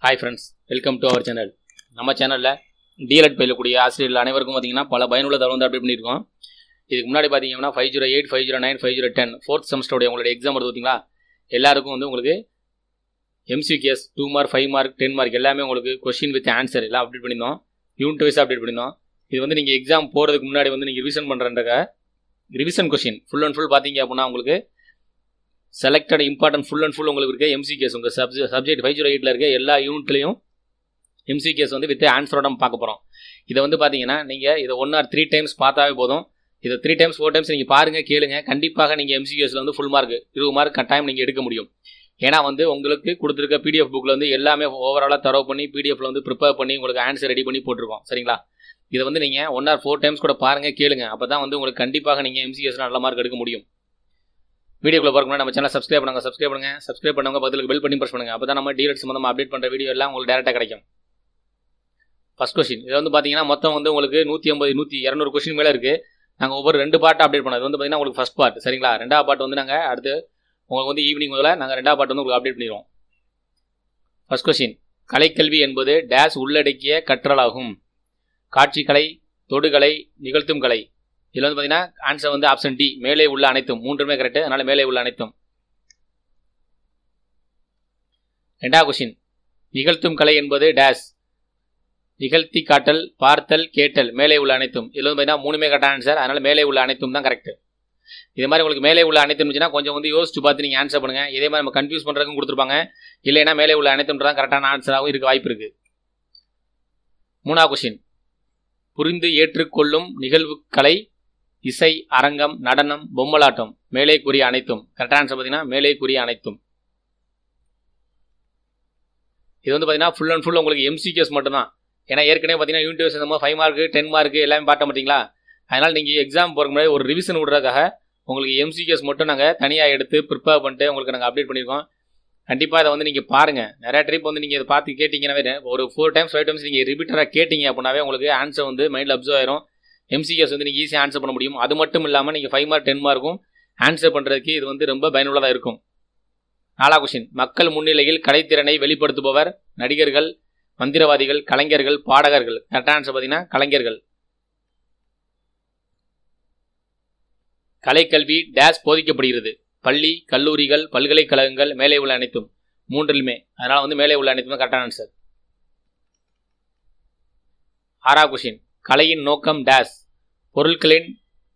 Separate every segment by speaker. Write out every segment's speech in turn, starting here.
Speaker 1: Hi friends, welcome to our channel. நம்ம சேனல்ல டிஎல்எட் பயிலக்கூடிய ஆசிரியர்கள் அனைவருக்கும் பாத்தீங்கன்னா பல பயனுள்ள தகவல் வந்து அப்டேட் பண்ணிருக்கோம். இதுக்கு முன்னாடி பாத்தீங்கன்னா 508, 509, 510 4th செமஸ்டரோட உங்களுடைய எக்ஸாம் வருது பாத்தீங்களா? எல்லாருக்கும் வந்து உங்களுக்கு MCQs 2 மார்க், 5 மார்க், 10 மார்க் எல்லாமே உங்களுக்கு क्वेश्चन வித் ஆன்சர் எல்லாம் அப்டேட் பண்ணிருந்தோம். யூனிட் வைஸ் அப்டேட் பண்ணிருந்தோம். இது வந்து நீங்க எக்ஸாம் போறதுக்கு முன்னாடி வந்து நீங்க ரிவிஷன் பண்றதுக்காக revision question full and full பாத்தீங்க அப்படினா உங்களுக்கு selected important full and full உங்களுக்கு இருக்க MCQs உங்க சப்ஜெக்ட் 508ல இருக்க எல்லா யூனிட்லயும் MCQs வந்து வித் ஆன்சரோட நம்ம பார்க்க போறோம். இதை வந்து பாத்தீங்கன்னா நீங்க இதை 1 or 3 டைம்ஸ் பார்த்தாவே போதும். இதை 3 டைம்ஸ் 4 டைம்ஸ் நீங்க பாருங்க, கேளுங்க. கண்டிப்பாக நீங்க MCQsல வந்து ஃபுல் மார்க் 20 மார்க் கட்டாயம் நீங்க எடுக்க முடியும். ஏன்னா வந்து உங்களுக்கு கொடுத்துருக்க PDF புக்ல வந்து எல்லாமே ஓவராலா தரவு பண்ணி PDFல வந்து ப்ரிப்பேர் பண்ணி உங்களுக்கு ஆன்சர் ரெடி பண்ணி போட்டிருக்கோம். சரிங்களா? இதை வந்து நீங்க 1 or 4 டைம்ஸ் கூட பாருங்க, கேளுங்க. அப்பதான் வந்து உங்களுக்கு கண்டிப்பாக நீங்க MCQsல நல்ல மார்க் எடுக்க முடியும். வீடியோக்குள்ள பார்க்கணும் நம்ம சேனல் சப்ஸ்கிரைப் பண்ணுங்க. சப்ஸ்கிரைப் பண்ணுங்க, பக்கத்துல பெல் பண்ணி பிரஸ் பண்ணுங்க. அப்பதான் நம்ம டிஎல்எட் சம்பந்தமா அப்டேட் பண்ற வீடியோ எல்லாம் உங்களுக்கு டைரக்டா கிடைக்கும். ஃபர்ஸ்ட் क्वेश्चन இது வந்து பாத்தீங்கன்னா மொத்தம் வந்து உங்களுக்கு 150 200 क्वेश्चन மேல இருக்கு. நாங்க ஒவ்வொரு 2 பார்ட் அப்டேட் பண்ணோம். இது வந்து பாத்தீங்கன்னா உங்களுக்கு ஃபர்ஸ்ட் பார்ட். சரிங்களா? ரெண்டாவது பார்ட் வந்து நாங்க அடுத்து உங்களுக்கு வந்து ஈவினிங் முதல்ல நாங்க ரெண்டாவது பார்ட் வந்து உங்களுக்கு அப்டேட் பண்ணிடுவோம். ஃபர்ஸ்ட் क्वेश्चन கலைக்கல்வி என்பது டேஷ் உள்ளடக்கிய கற்றலாகும். காட்சிக்கலை, தொடுகலை, நிகழ்த்தும் கலை. இதுல வந்து பாத்தீங்கன்னா ஆன்சர் வந்து ஆப்ஷன் டி, மேலே உள்ள அனைத்தும். மூன்றுமே கரெக்ட். அதனால மேலே உள்ள அனைத்தும். ரெண்டாவது क्वेश्चन நிகழ்த்தும் கலை என்பது டேஷ் நிகழ்த்தி காட்டல், பார்த்தல், கேட்டல். மேலே உள்ள அனைத்தும். இதுல வந்து பாத்தீங்கன்னா மூணுமே கரெக்டான ஆன்சர். அதனால மேலே உள்ள அனைத்தும் தான் கரெக்ட். இது மாதிரி உங்களுக்கு மேலே உள்ள அனைத்தும் கொஞ்சம் வந்து யோசிச்சு பார்த்து நீங்க ஆன்சர் பண்ணுங்க. இதே மாதிரி நம்ம கன்ஃபியூஸ் பண்றதுக்கும் கொடுத்துருப்பாங்க. இல்லைன்னா மேலே உள்ள அனைத்தும் தான் கரெக்டான ஆன்சராகவும் இருக்க வாய்ப்பு இருக்கு. மூணாவது क्वेश्चन புரிந்து ஏற்றுக்கொள்ளும் நிகழ்வு கலை, இசை, அரங்கம், நடனம், பொம்மலாட்டம். மேலே கூறிய அனைத்தும். கரெக்டான ஆன்சர் பாத்தீங்கன்னா மேலே கூறிய அனைத்தும். இது வந்து பாத்தீங்கன்னா ஃபுல் அண்ட் ஃபுல் உங்களுக்கு MCQs மட்டும் தான். ஏன்னா ஏற்கனவே பாத்தீங்கன்னா யூனிட் வைஸ் 5 மார்க் 10 மார்க் எல்லாமே பார்த்த மாட்டீங்களா? அதனால நீங்க எக்ஸாம் போறதுக்கு முன்னாடி ஒரு ரிவிஷன் விடுறதுக்காக உங்களுக்கு MCQs மட்டும் நாங்க தனியா எடுத்து ப்ரிப்பேர் பண்ணிட்டு உங்களுக்கு நாங்க அப்டேட் பண்ணிருக்கோம். கண்டிப்பா இதை வந்து நீங்க பாருங்க. நிறைய ட்ரிப் வந்து நீங்க இதை பார்த்து கேட்டீங்கன்னாவே ஒரு 4 டைம்ஸ் 5 டைம்ஸ் நீங்க ரிப்பீட்டரா கேட்டீங்க அப்படின்னாவே உங்களுக்கு ஆன்சர் வந்து மைண்ட்ல அப்சர்வ் ஆயிரும். MCQs வந்து நீங்க ஈஸியா ஆன்சர் பண்ண முடியும். அது மட்டும் இல்லாம நீங்க 5 மார்க் 10 மார்க்கும் ஆன்சர் பண்றதுக்கு இது வந்து ரொம்ப பயனுள்ளதா இருக்கும். நாலாவது क्वेश्चन மக்கள் முன்னிலையில் கலைத்திறனை வெளிப்படுத்துபவர் நடிகர்கள், மந்திரவாதிகள், கலைஞர்கள், பாடகர்கள். கரெக்டான ஆன்சர் பாத்தீங்கன்னா கலைஞர்கள். கலைக்கல்வி டேஷ் போதிக்கப்படுகிறது. பள்ளி, கல்லூரிகள், பல்கலைக்கழகங்கள். மேலே உள்ள அனைத்தும். மூன்றிலுமே. அதனால வந்து மேலே உள்ள அனைத்தும் கரெக்டான ஆன்சர். ஆறாவது क्वेश्चन கலையின் நோக்கம் டேஷ் பொருட்களின்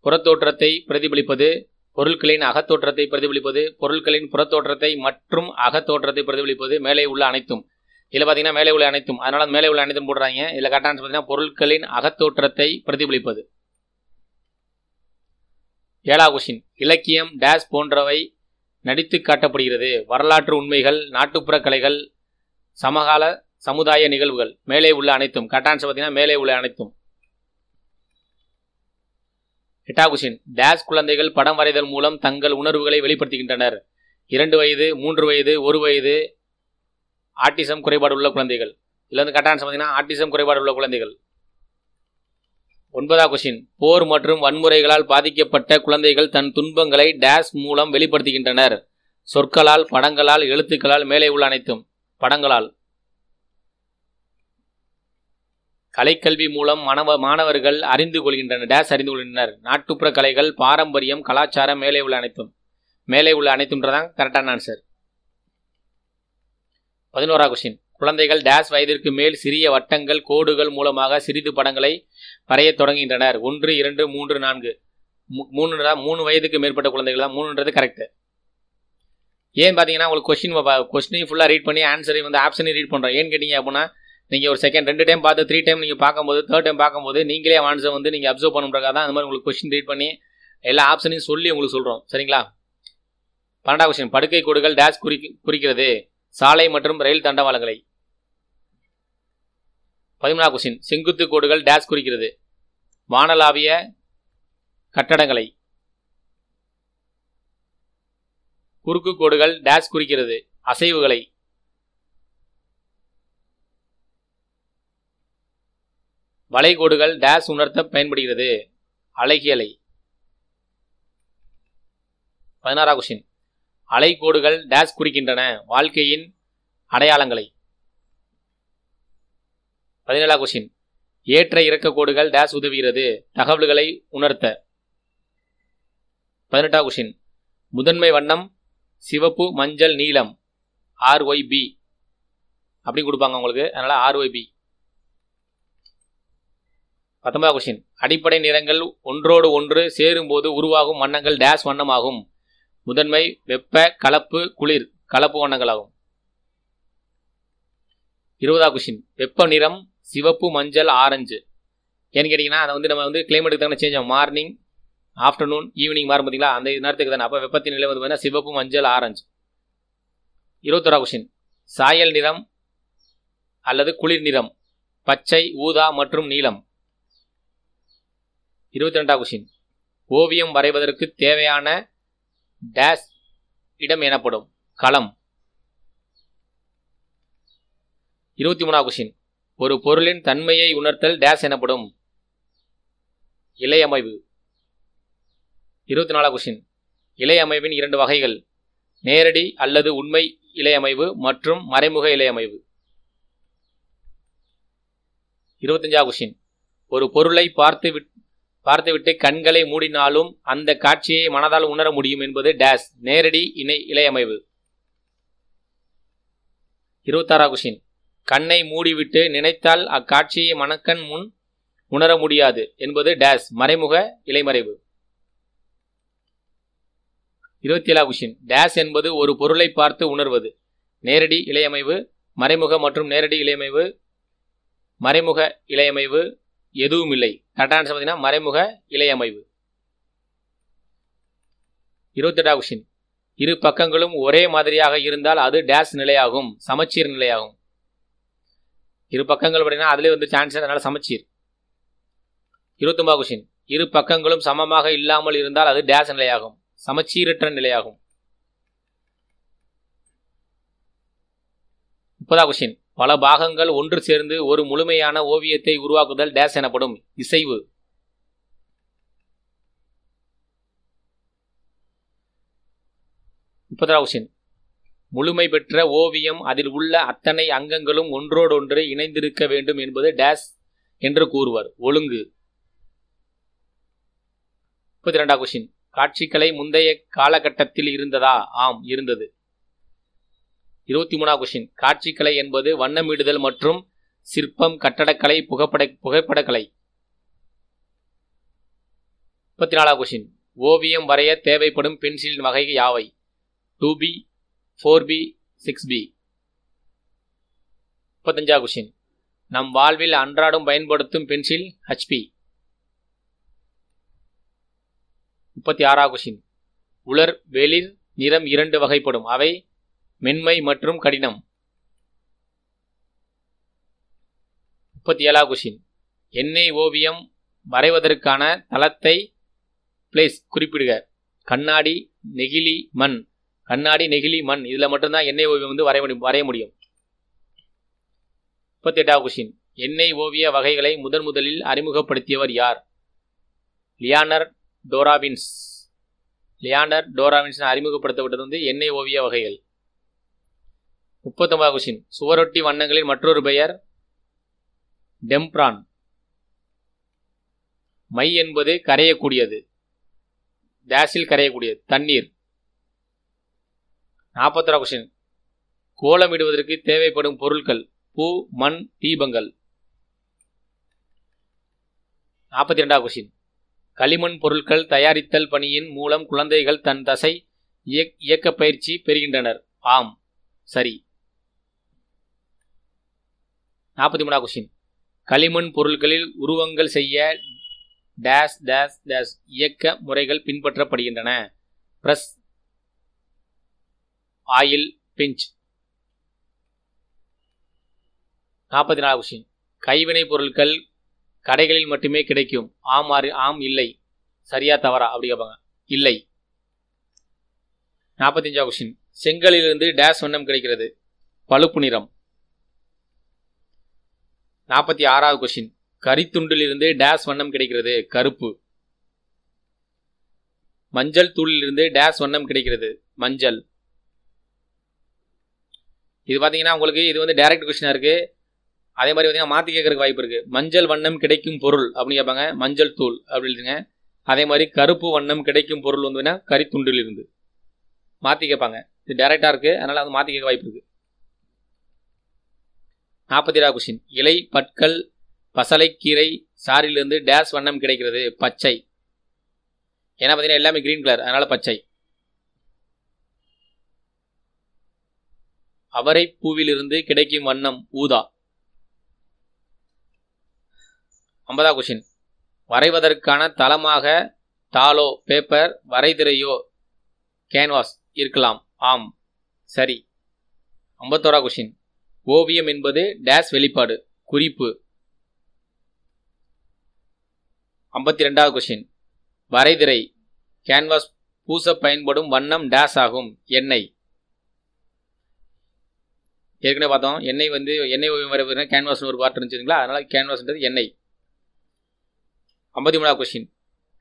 Speaker 1: புறத்தோற்றத்தை பிரதிபலிப்பது, பொருட்களின் அகத்தோற்றத்தை பிரதிபலிப்பது, பொருட்களின் புறத்தோற்றத்தை மற்றும் அகத்தோற்றத்தை பிரதிபலிப்பது. மேலே உள்ள அனைத்தும். இதுல பாத்தீங்கன்னா மேலே உள்ள அனைத்தும். அதனால மேலே உள்ள அனைத்தும் போடுறாங்க. இதுல கரெக்டான ஆன்சர் பாத்தீங்கன்னா பொருட்களின் அகத்தோற்றத்தை பிரதிபலிப்பது. ஏழாவது क्वेश्चन இலக்கியம் டேஷ் போன்றவை நடித்து காட்டப்படுகிறது. வரலாற்று உண்மைகள், நாட்டுப்புற கலைகள், சமகால சமுதாய நிகழ்வுகள். மேலே உள்ள அனைத்தும். கரெக்டான ஆன்சர் பாத்தீங்கன்னா மேலே உள்ள அனைத்தும். எட்டாவது क्वेश्चन டேஷ் குழந்தைகள் படம் வரைதல் மூலம் தங்கள் உணர்வுகளை வெளிப்படுத்துகின்றனர். 2 வயது, 3 வயது, 1 வயது. ஆட்டிசம் குறைபாடு உள்ள குழந்தைகள். இதுல வந்து கரெக்டான ஆன்சர் பாத்தீங்கன்னா ஆட்டிசம் குறைபாடு உள்ள குழந்தைகள். ஒன்பதாவது क्वेश्चन போர் மற்றும் வன்முறைகளால் பாதிக்கப்பட்ட குழந்தைகள் தன் துன்பங்களை டேஷ் மூலம் வெளிப்படுத்துகின்றனர். சொற்களால், படங்களால், எழுத்துக்களால். மேலே உள்ள அனைத்தும். படங்களால். கலைக்கல்வி மூலம் மாணவர்கள் அறிந்து கொள்கின்றனர். டேஷ் அறிந்து கொள்கின்றனர். நாட்டுப்புற கலைகள், பாரம்பரியம், கலாச்சாரம். மேலே உள்ள அனைத்தும். மேலே உள்ள அனைத்தும்ன்றதான் கரெக்டான ஆன்சர். 11வது क्वेश्चन குழந்தைகள் டேஷ் வயதிற்கு மேல் சிறிய வட்டங்கள், கோடுகள் மூலமாக சிறிது படங்களை வரைய தொடங்குகின்றனர். 1, 2, 3, 4. 3 வயதுக்கு மேற்பட்ட குழந்தைகள் தான். 3ன்றது கரெக்ட். ஏன் பாத்தீங்கன்னா உங்களுக்கு கொஸ்டினையும் ஃபுல்லா ரீட் பண்ணி ஆன்சரையும் வந்து ஆப்ஷனையும் ரீட் பண்றோம். ஏன்னு கேட்டீங்க அப்படின்னா நீங்க ஒரு செகண்ட் 2 டைம் பார்த்து 3 டைம் நீங்க பார்க்கும்போது 3rd டைம் பார்க்கும்போது நீங்களே ஆன்சர் வந்து நீங்க அப்சர்வ் பண்ணுறதுக்காக தான் அந்த மாதிரி உங்களுக்கு கொஸ்டின் ரீட் பண்ணி எல்லா ஆப்ஷனையும் சொல்லி உங்களுக்கு சொல்றோம். சரிங்களா? 12வது क्वेश्चन படுக்கை கோடுகள் டேஷ் குறிக்கிறது. சாலை மற்றும் ரயில் தண்டவாளங்களை. 13வது क्वेश्चन செங்குத்து கோடுகள் டேஷ் குறிக்கிறது. வானளாவிய கட்டடங்களை. குறுக்கு கோடுகள் டேஷ் குறிக்கிறது. அசைவுகளை. வளைகோடுகள் டேஷ் உணர்த்த பயன்படுகிறது. அழகியலை. 16வது क्वेश्चन அலைகோடுகள் டேஷ் குறிக்கின்றன. வாழ்க்கையின் அடையாளங்களை. 17ஆம் கொஸ்டின். ஏற்ற இறக்க கோடுகள் டேஸ் உதவுகிறது தகவல்களை உணர்த்த. 18ஆம் கொஸ்டின். முதன்மை வண்ணம் சிவப்பு, மஞ்சள், நீலம் RYB அப்படி கொடுப்பாங்க உங்களுக்கு, அதனால RYB. 19ஆம் கொஸ்டின். அடிப்படை நிறங்கள் ஒன்றோடு ஒன்று சேரும்போது உருவாகும் வண்ணங்கள் டேஸ் வண்ணமாகும். முதன்மை, வெப்ப, கலப்பு, குளிர் கலப்பு வண்ணங்களாகும். 20ஆம் கொஸ்டின். வெப்ப நிறம் சிவப்பு, மஞ்சள், ஆரஞ்சு. ஏன்னு கேட்டிங்கன்னா அதை வந்து நம்ம வந்து கிளைமேட்டுக்கு தானே சேஞ்ச் ஆகும். மார்னிங், ஆஃப்டர்நூன், ஈவினிங் மாறும் பார்த்தீங்களா, அந்த நேரத்துக்கு தானே. அப்போ வெப்பத்தின் நிலை வந்து பார்த்தீங்கன்னா சிவப்பு, மஞ்சள், ஆரஞ்சு. 21ஆம் கொஸ்டின். சாயல் நிறம் அல்லது குளிர் நிறம் பச்சை, ஊதா மற்றும் நீலம். 22ஆம் கொஸ்டின். ஓவியம் வரைவதற்கு தேவையான டேஸ் இடம் எனப்படும் களம். 23ஆம் கொஸ்டின். ஒரு பொருளின் தன்மையை உணர்த்தல் டேஸ் எனப்படும் இலையமைவு. 24ஆம் கொஸ்டின். இலையமைவின் 2 வகைகள், நேரடி அல்லது உண்மை இலையமைவு மற்றும் மறைமுக இலையமைவு. 25ஆம் கொஸ்டின். ஒரு பொருளை பார்த்துவிட்டு கண்களை மூடினாலும் அந்த காட்சியை மனதால் உணர முடியும் என்பது டேஸ் நேரடி இலையமைவு. 26ஆம் கொஸ்டின். கண்ணை மூடிவிட்டு நினைத்தால் அக்காட்சியை மனக்கண் முன் உணர முடியாது என்பது டேஸ் மறைமுக இலைமறைவு. 27ஆம் கொஸ்டின். டேஸ் என்பது ஒரு பொருளை பார்த்து உணர்வது நேரடி இலையமைவு, மறைமுக மற்றும் நேரடி இலையமைவு. மறைமுக இலையமைவு எதுவும் இல்லை. கரெக்டான ஆன்சர் பார்த்தீங்கன்னா மறைமுக இலையமைவு. 28ஆம் கொஸ்டின். இரு பக்கங்களும் ஒரே மாதிரியாக இருந்தால் அது டேஸ் நிலையாகும் சமச்சீர் நிலையாகும். இரு பக்கங்கள் அப்படின்னா அதுலேயே வந்து சான்ஸ், அதனால சமச்சீர். 29ஆம் கொஸ்டின். இரு பக்கங்களும் சமமாக இல்லாமல் இருந்தால் அது டேஸ் நிலையாகும் சமச்சீரற்ற நிலையாகும். 30ஆம் கொஸ்டின். பல பாகங்கள் ஒன்று சேர்ந்து ஒரு முழுமையான ஓவியத்தை உருவாக்குதல் டேஸ் எனப்படும் இசைவு. 30ஆம் கொஸ்டின். முழுமை பெற்ற ஓவியம் அதில் உள்ள அத்தனை அங்கங்களும் ஒன்றோடொன்று இணைந்திருக்க வேண்டும் என்பது டேஸ் என்று கூறுவர் ஒழுங்கு. 32ஆம் கொஸ்டின். காட்சிக்கலை முந்தைய காலகட்டத்தில் இருந்ததா? ஆம், இருந்தது. 23ஆம் கொஸ்டின். காட்சிக்கலை என்பது வண்ணமிடுதல் மற்றும் சிற்பம், கட்டடக்கலை, புகைப்படக்கலை. 34ஆம் கொஸ்டின். ஓவியம் வரைய தேவைப்படும் பென்சிலின் வகை யாவை? 2B, 4B, 6B. 35ஆம் கொஸ்டின். நம் வாழ்வில் அன்றாடம் பயன்படுத்தும் பென்சில் HP. 36ஆம் கொஸ்டின். உலர், வெளிர் நிறம் 2 வகைப்படும், அவை மென்மை மற்றும் கடினம். 37ஆம் கொஸ்டின். எண்ணெய் ஓவியம் வரைவதற்கான தளத்தை பிளேஸ் குறிப்பிடுக. கண்ணாடி, நெகிழி, மண். கண்ணாடி, நெகிழி, மண் இதில் மட்டும்தான் எண்ணெய் ஓவியம் வந்து வரைய முடியும். 38ஆம் கொஸ்டின். எண்ணெய் ஓவிய வகைகளை முதலில் அறிமுகப்படுத்தியவர் யார்? லியோனார்டோ டா வின்சி அறிமுகப்படுத்தப்பட்டது வந்து எண்ணெய் ஓவிய வகைகள். 39ஆம் கொஸ்டின். சுவரொட்டி வண்ணங்களின் மற்றொரு பெயர் டெம்ப்ரான். மை என்பது கரையக்கூடியது, டேஸில் கரையக்கூடியது, தண்ணீர். 41ஆம் கொஸ்டின். கோலமிடுவதற்கு தேவைப்படும் பொருட்கள் பூ, மண், தீபங்கள். 42ஆம் கொஸ்டின். களிமண் பொருட்கள் தயாரித்தல் பணியின் மூலம் குழந்தைகள் தன் தசை இயக்க பயிற்சி பெறுகின்றனர். ஆம், சரி. 43ஆம் கொஸ்டின். களிமண் பொருட்களில் உருவங்கள் செய்ய டேஸ் டேஸ் டேஸ் இயக்க முறைகள் பின்பற்றப்படுகின்றன. Press, oil, pinch. 44ஆம் கொஸ்டின். கைவினை பொருட்கள் கடைகளில் மட்டுமே கிடைக்கும். ஆம், இல்லை. சரியா தவறா அப்படி கேட்பாங்க. இல்லை. 45ஆம் கொஸ்டின். செங்கலிலிருந்து டேஸ் வண்ணம் கிடைக்கிறது. பழுப்பு நிறம். 46ஆவது கொஸ்டின். கரித்துண்டிலிருந்து டேஸ் வண்ணம் கிடைக்கிறது. கருப்பு. மஞ்சள் தூளிலிருந்து டேஸ் வண்ணம் கிடைக்கிறது. மஞ்சள். இது பார்த்தீங்கன்னா உங்களுக்கு இது வந்து டைரக்ட் கொஸ்டினா இருக்கு. அதே மாதிரி பார்த்தீங்கன்னா மாற்றி கேட்கறதுக்கு வாய்ப்பு இருக்குது. மஞ்சள் வண்ணம் கிடைக்கும் பொருள் அப்படின்னு கேட்பாங்க, மஞ்சள் தூள் அப்படி எழுதுங்க. அதே மாதிரி கருப்பு வண்ணம் கிடைக்கும் பொருள் வந்துன்னா கரித்துண்டில் இருந்து மாற்றி கேட்பாங்க. இது டைரெக்டாக இருக்குது, அதனால் அது மாற்றி கேட்க வாய்ப்பு இருக்குது. 47வது கொஸ்டின். இலை பற்கள் பசலைக்கீரை சாரிலிருந்து டேஸ் வண்ணம் கிடைக்கிறது? பச்சை. ஏன்னா பார்த்தீங்கன்னா எல்லாமே கிரீன் கலர், அதனால பச்சை. அவரை பூவிலிருந்து கிடைக்கும் வண்ணம் ஊதா. 50வது கொஸ்டின். வரைவதற்கான தளமாக தாளோ பேப்பர், வரைதிரையோ கேன்வாஸ் இருக்கலாம்? ஆம், சரி. 51வது கொஸ்டின். ஓவியம் என்பது டேஸ் வெளிப்பாடு? குறிப்பு. 52வது கொஸ்டின். வரைதிரை கேன்வாஸ் பூச பயன்படும் வண்ணம் டேஸ் ஆகும்? எண்ணெய். ஏற்கனவே பார்த்தோம், எண்ணெய் வந்து எண்ணெய் ஓவியம் வரைவதுனா கேன்வாஸ்னு ஒரு பார்ட் இருந்துச்சுங்களா, அதனால கேன்வாஸ்ன்றது எண்ணெய். 53வது கொஸ்டின்.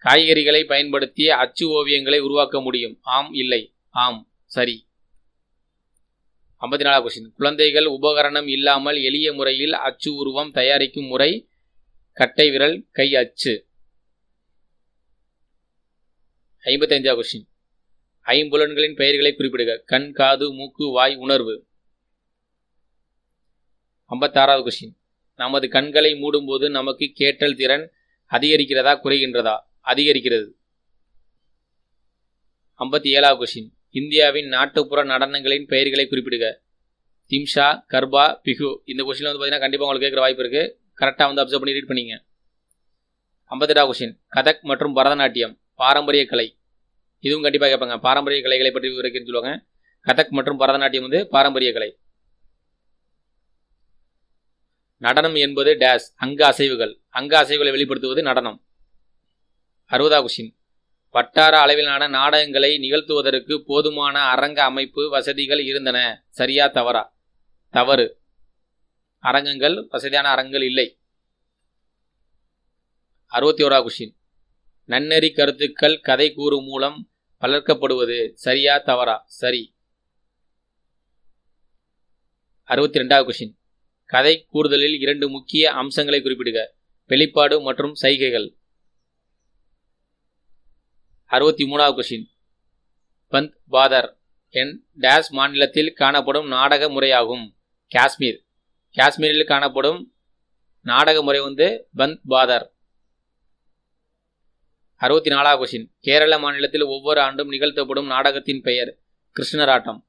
Speaker 1: காய்கறிகளை பயன்படுத்திய அச்சு ஓவியங்களை உருவாக்க முடியும்? ஆம், இல்லை. ஆம், சரி. 54வது கொஸ்டின். குழந்தைகள் உபகரணம் இல்லாமல் எளிய முறையில் அச்சு உருவம் தயாரிக்கும் முறை? கட்டை விரல் கை அச்சு. 55வது கொஸ்டின். ஐம்புலன்களின் பெயர்களை குறிப்பிடுக. கண், காது, மூக்கு, வாய், உணர்வு. 56வது கொஸ்டின். நமது கண்களை மூடும்போது நமக்கு கேட்டல் திறன் அதிகரிக்கிறதா குறைகின்றதா? அதிகரிக்கிறது. 57வது கொஸ்டின். இந்தியாவின் நாட்டுப்புற நடனங்களின் பெயர்களை குறிப்பிடுக. திம்ஷா, கர்பா, பிகு. இந்த கொஸ்டின் வந்து பார்த்தீங்கன்னா கண்டிப்பாக உங்களுக்கு கேட்குற வாய்ப்பு இருக்குது. கரெக்டாக வந்து அப்சர்வ் பண்ணி ரீட் பண்ணிங்க. 58வது கொஸ்டின். கதக் மற்றும் பரதநாட்டியம் பாரம்பரிய கலை? இதுவும் கண்டிப்பாக கேட்பாங்க. பாரம்பரிய கலைகளை பற்றி விவரிக்கிறேன்னு சொல்லுவாங்க. கதக் மற்றும் பரதநாட்டியம் வந்து பாரம்பரிய கலை. நடனம் என்பது டேஸ் அங்க அசைவுகள். அங்க அசைவுகளை வெளிப்படுத்துவது நடனம். 60வது கொஸ்டின். வட்டார அளவிலான நாடகங்களை நிகழ்த்துவதற்கு போதுமான அரங்க அமைப்பு வசதிகள் இருந்தன? சரியா தவறா? தவறு. அரங்கங்கள் வசதியான அரங்கங்கள் இல்லை. 61வது கொஸ்டின். நன்னெறி கருத்துக்கள் கதை கூறும் மூலம் வளர்க்கப்படுவது? சரியா தவறா? சரி. 62வது கொஸ்டின். கதை கூறுதலில் 2 முக்கிய அம்சங்களை குறிப்பிடுக. வெளிப்பாடு மற்றும் சைகைகள். 63வது கொஸ்டின். பந்த் பாதர் என் டேஸ் மாநிலத்தில் காணப்படும் நாடக முறையாகும்? காஷ்மீர். காஷ்மீரில் காணப்படும் நாடக முறை வந்து பந்த் பாதர். 64வது கொஸ்டின். கேரள மாநிலத்தில் ஒவ்வொரு ஆண்டும் நிகழ்த்தப்படும் நாடகத்தின் பெயர்? கிருஷ்ணராட்டம்.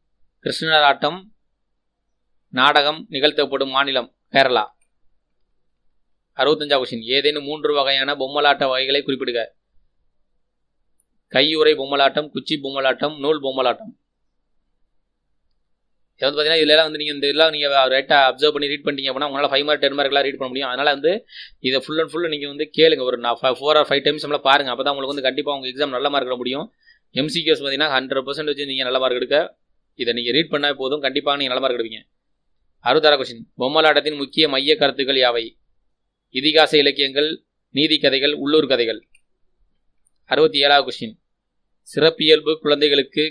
Speaker 1: கிருஷ்ணராட்டம் நாடகம் நிகழ்த்தப்படும் மாநிலம் கேரளா. 65வது கொஸ்டின். ஏதேனும் 3 வகையான பொம்மலாட்ட வகைகளை குறிப்பிடுக. கையுறை பொம்மலாட்டம், குச்சி பொம்மலாட்டம், நூல் பொம்மலாட்டம். இது வந்து பார்த்தீங்கன்னா இதெல்லாம் வந்து நீங்கள் இந்த இதெல்லாம் நீங்கள் ரைட்டாக அப்சர்வ் பண்ணி ரீட் பண்ணிட்டீங்க அப்படின்னா உங்களால் 5 மார்க் 10 மார்க்லாம் ரீட் பண்ண முடியும். அதனால் வந்து இதை ஃபுல் அண்ட் ஃபுல் நீங்கள் வந்து கேளுங்க. ஒரு 4 or 5 டைம்ஸ் நம்மள பாருங்கள். அப்போ தான் உங்களுக்கு வந்து கண்டிப்பாக உங்கள் எக்ஸாம் நல்ல மார்க் எடுக்க முடியும். MCQs பார்த்தீங்கன்னா 100% நீங்கள் நல்ல மார்க் எடுக்க இதை நீங்கள் ரீட் பண்ணால் போதும், கண்டிப்பாக நீங்கள் நல்ல மார்க் எடுப்பீங்க. 66வது கொஸ்டின். பொம்மலாட்டத்தின் முக்கிய மைய கருத்துக்கள் யாவை? இதிகாச இலக்கியங்கள், நீதி கதைகள், உள்ளூர் கதைகள். 67வது கொஸ்டின். சிறப்பியல்பு குழந்தைகளுக்கு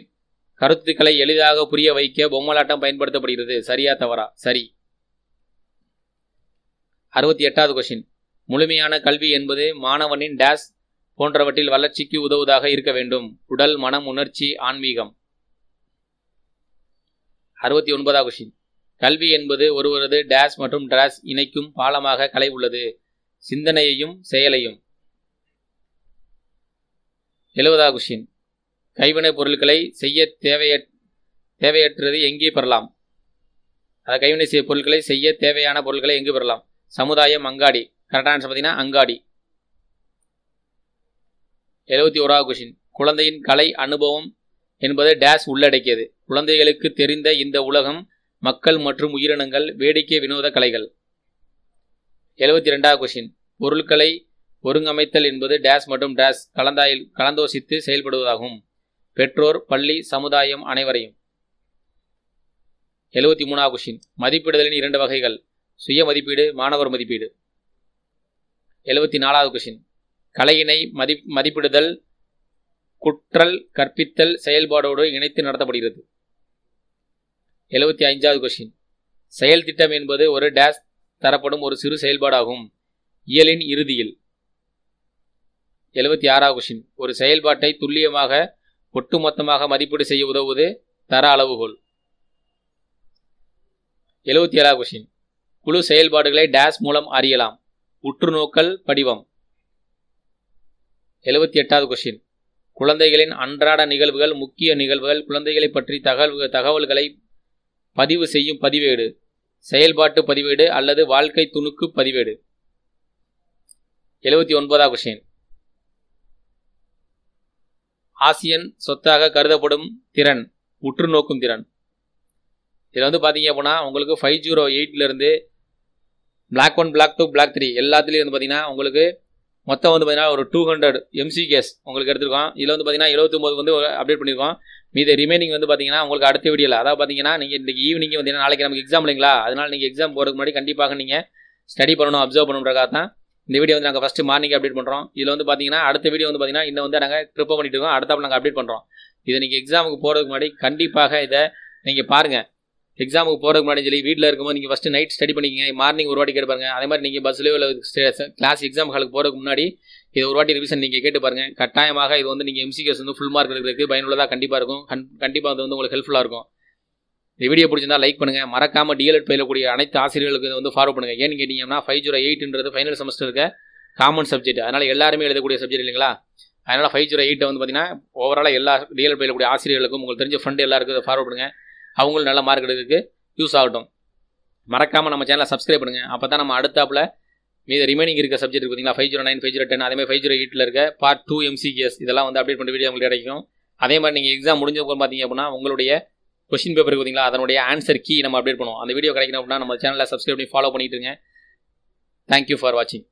Speaker 1: கருத்துக்களை எளிதாக புரிய வைக்க பொம்மலாட்டம் பயன்படுத்தப்படுகிறது? சரியா தவறா? சரி. 68வது கொஸ்டின். முழுமையான கல்வி என்பது மாணவனின் டேஸ் போன்றவற்றில் வளர்ச்சிக்கு உதவுவதாக இருக்க வேண்டும்? உடல், மனம், உணர்ச்சி, ஆன்மீகம். 69வது கொஸ்டின். கல்வி என்பது ஒருவரது டேஸ் மற்றும் டேஸ் இணைக்கும் பாலமாக கலை உள்ளது? சிந்தனையையும் செயலையும். 70வது கொஸ்டின். கைவினைப் பொருட்களை செய்ய தேவையற்றது எங்கே பெறலாம்? அதாவது கைவினை பொருட்களை செய்ய தேவையான பொருட்களை எங்கு பெறலாம்? சமுதாயம், அங்காடி. கரெக்டான ஆன்சர் பார்த்தீங்கன்னா அங்காடி. 71வது கொஸ்டின். குழந்தையின் கலை அனுபவம் என்பது டேஸ் உள்ளடக்கியது? குழந்தைகளுக்கு தெரிந்த இந்த உலகம், மக்கள் மற்றும் உயிரினங்கள், வேடிக்கை வினோத கலைகள். 72வது கொஸ்டின். பொருட்களை ஒருங்கமைத்தல் என்பது டேஸ் மற்றும் டேஸ் கலந்தோசித்து செயல்படுவதாகும்? பெற்றோர், பள்ளி, சமுதாயம், அனைவரையும். 73வது கொஸ்டின். மதிப்பிடுதலின் 2 வகைகள்? சுய மதிப்பீடு, மாணவர் மதிப்பீடு. 74வது கொஸ்டின். கலையினை மதிப்பிடுதல் குற்றல் கற்பித்தல் செயல்பாடோடு இணைத்து நடத்தப்படுகிறது? 75வது கொஸ்டின். செயல் திட்டம் என்பது ஒரு டேஸ் தரப்படும் ஒரு சிறு செயல்பாடாகும். இயலின் இறுதியில். 76வது கொஸ்டின். ஒரு செயல்பாட்டை துல்லியமாக ஒட்டுமொத்தமாக மதிப்பீடு செய்ய உதவுவது தர அளவுகோல். 77வது கொஸ்டின். குழு செயல்பாடுகளை டேஸ் மூலம் அறியலாம். உற்றுநோக்கல் படிவம். 78வது கொஸ்டின். குழந்தைகளின் அன்றாட நிகழ்வுகள், முக்கிய நிகழ்வுகள், குழந்தைகளை பற்றி தகவல்களை பதிவு செய்யும் பதிவேடு, செயல்பாட்டு பதிவேடு அல்லது வாழ்க்கை துணுக்கு பதிவேடு. 79வது கொஸ்டின். ஆசியன் சொத்தாக கருதப்படும் திறன் உற்று நோக்கும் திறன். இதில் வந்து பார்த்தீங்க அப்படின்னா உங்களுக்கு 508லேருந்து பிளாக் 1, பிளாக் 2, பிளாக் 3 எல்லாத்துலேயும் வந்து பார்த்தீங்கன்னா உங்களுக்கு மொத்தம் வந்து பார்த்தீங்கன்னா ஒரு 200 MCQs உங்களுக்கு எடுத்துருக்கோம். இதில் வந்து பார்த்தீங்கன்னா 79 வந்து அப்டேட் பண்ணியிருக்கோம். மீது ரிமைனிங் வந்து பார்த்தீங்கன்னா உங்களுக்கு அடுத்த வீடியோவில், அதாவது பார்த்தீங்கன்னா நீங்கள் இன்றைக்கி ஈவினிங் வந்து நாளைக்கு நமக்கு எக்ஸாம் இல்லைங்களா, அதனால் நீங்கள் எக்ஸாம் போகிறதுக்கு முன்னாடி கண்டிப்பாக நீங்கள் ஸ்டடி பண்ணணும், அப்சர்வ் பண்ணுறதுக்காக தான் இந்த வீடியோ வந்து நாங்கள் ஃபஸ்ட்டு மார்னிங் அப்டேட் பண்ணுறோம். இதில் வந்து பார்த்தீங்கன்னா அடுத்த வீடியோ வந்து பார்த்தீங்கன்னா இன்னும் வந்து நாங்கள் ப்ரிப்பேர் பண்ணிட்டு இருக்கோம், அடுத்தாப்புல நாங்கள் அப்டேட் பண்ணுறோம். இதை நீங்கள் எக்ஸாமுக்கு போகிறதுக்கு முன்னாடி கண்டிப்பாக இதை நீங்கள் பாருங்கள். எக்ஸாமுக்கு போகிறதுக்கு முன்னாடி சொல்லி வீட்டில் இருக்கும்போது நீங்கள் ஃபஸ்ட்டு நைட் ஸ்டடி பண்ணிக்கிங்க, மார்னிங் ஒரு வாட்டி கேட்டு பாருங்கள். அதே மாதிரி நீங்கள் பஸ்லேயோ இல்லை கிளாஸ் எக்ஸாம் ஹாலுக்கு போகிறதுக்கு முன்னாடி இது ஒரு வாட்டி ரிவிஷன் நீங்கள் கேட்டு பாருங்கள். கட்டாயமாக இது வந்து நீங்கள் MCQs வந்து ஃபுல் மார்க் எடுக்கிறதுக்கு பயனுள்ளதாக கண்டிப்பாக இருக்கும். கண்டிப்பாக அது வந்து உங்களுக்கு ஹெல்ப்ஃபுல்லாக இருக்கும். இந்த வீடியோ பிடிச்சிருந்தா லைக் பண்ணுங்கள். மறக்காமல் டிஎல்எட் பயிலக்கூடிய அனைத்து ஆசிரியர்களுக்கு வந்து ஃபாலோ பண்ணுங்கள். ஏன்னு கேட்டிங்கன்னா 508ன்றது ஃபைனல் செமஸ்டருக்கு காமன் சப்ஜெக்ட், அதனால் எல்லாருமே எழுதக்கூடிய சப்ஜெக்ட் இல்லைங்களா. அதனால் 508 வந்து பார்த்தீங்கன்னா ஓவராலாக எல்லா டிஎல்எட் பயிலக்கூடிய ஆசிரியர்களுக்கும் உங்களுக்கு தெரிஞ்ச ஃப்ரெண்டு எல்லாருக்கும் ஃபார்வர்ட் பண்ணுங்கள். அவங்களும் நல்ல மார்க் எடுக்கிறதுக்கு யூஸ் ஆகட்டும். மறக்காமல் நம்ம சேனலை சப்ஸ்கிரைப் பண்ணுங்கள். அப்போ தான் நம்ம அடுத்தாப்பில் மீது ரிமைனிங் இருக்க சப்ஜெக்ட் பார்த்தீங்களா 509, 510, அதேமாதிரி 508ல் இருக்க பார்ட் 2 MCQs இதெல்லாம் வந்து அப்டேட் பண்ண வீடியோ உங்களுக்கு கிடைக்கும். அதே மாதிரி நீங்கள் எக்ஸாம் முடிஞ்சப்போ பார்த்தீங்க அப்படின்னா உங்களுடைய கொஸ்டின் பேப்பர் பார்த்தீங்களா அதனுடைய ஆன்சர் கீ நம்ம அப்டேட் பண்ணுவோம். அந்த வீடியோ கிடைக்கணும் அப்படின்னா நம்ம சேனலை சப்ஸ்கிரைப் பண்ணி ஃபாலோ பண்ணிட்டு இருங்க. தேங்க்யூ ஃபார் வாட்சிங்.